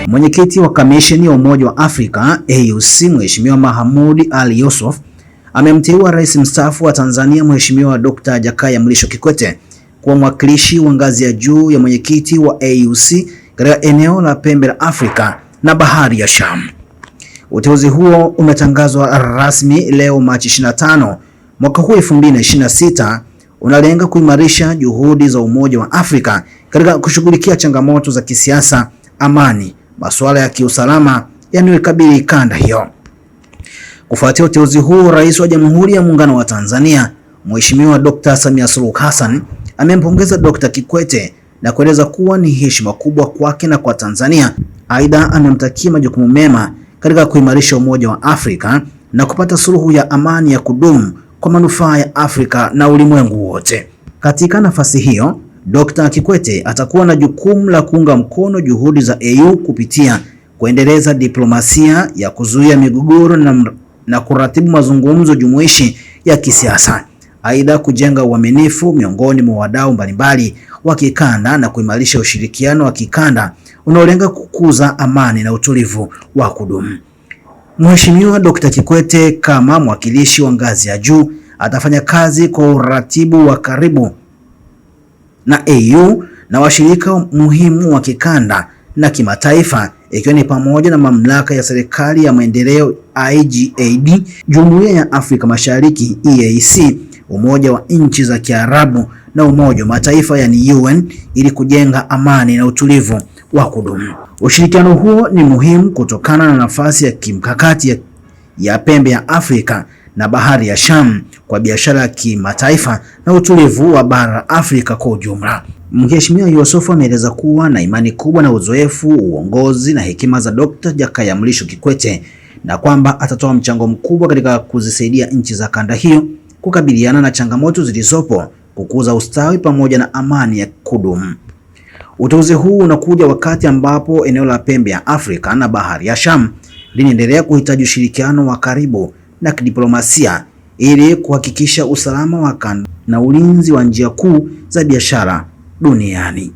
Mwenyekiti wa Kamisheni ya Umoja wa Afrika AUC Mheshimiwa Mahamudu Ali Yusuf amemteua Rais mstaafu wa Tanzania Mheshimiwa Dr. Jakaya Mrisho Kikwete kuwa mwakilishi wa ngazi ya juu ya mwenyekiti wa AUC katika eneo la Pembe la Afrika na Bahari ya Shamu. Uteuzi huo umetangazwa rasmi leo Machi 25 mwaka huu 2026, unalenga kuimarisha juhudi za Umoja wa Afrika katika kushughulikia changamoto za kisiasa, amani, masuala ya kiusalama yanayokabili kanda hiyo. Kufuatia uteuzi huu, Rais wa Jamhuri ya Muungano wa Tanzania Mheshimiwa Dr. Samia Suluhu Hassan amempongeza Dr. Kikwete na kueleza kuwa ni heshima kubwa kwake na kwa Tanzania. Aidha, amemtakia majukumu mema katika kuimarisha Umoja wa Afrika na kupata suluhu ya amani ya kudumu kwa manufaa ya Afrika na ulimwengu wote. Katika nafasi hiyo, Dr. Kikwete atakuwa na jukumu la kuunga mkono juhudi za AU kupitia kuendeleza diplomasia ya kuzuia migogoro na kuratibu mazungumzo jumuishi ya kisiasa. Aidha, kujenga uaminifu miongoni mwa wadau mbalimbali wa kikanda na kuimarisha ushirikiano wa kikanda unaolenga kukuza amani na utulivu wa kudumu. Mheshimiwa Dr. Kikwete kama mwakilishi wa ngazi ya juu atafanya kazi kwa uratibu wa karibu na AU na washirika muhimu wa kikanda na kimataifa, ikiwa ni pamoja na mamlaka ya serikali ya maendeleo IGAD, Jumuiya ya Afrika Mashariki EAC, Umoja wa Nchi za Kiarabu na Umoja wa Mataifa yani UN, ili kujenga amani na utulivu wa kudumu. Ushirikiano huo ni muhimu kutokana na nafasi ya kimkakati ya Pembe ya Afrika na Bahari ya Shamu kwa biashara ya kimataifa na utulivu wa bara Afrika kwa ujumla. Mheshimiwa Yusuf ameeleza kuwa na imani kubwa na uzoefu, uongozi na hekima za Dr. Jakaya Mrisho Kikwete na kwamba atatoa mchango mkubwa katika kuzisaidia nchi za kanda hiyo kukabiliana na changamoto zilizopo, kukuza ustawi pamoja na amani ya kudumu. Uteuzi huu unakuja wakati ambapo eneo la Pembe ya Afrika na Bahari ya Shamu linaendelea kuhitaji ushirikiano wa karibu na kidiplomasia ili kuhakikisha usalama wa kanda na ulinzi wa njia kuu za biashara duniani.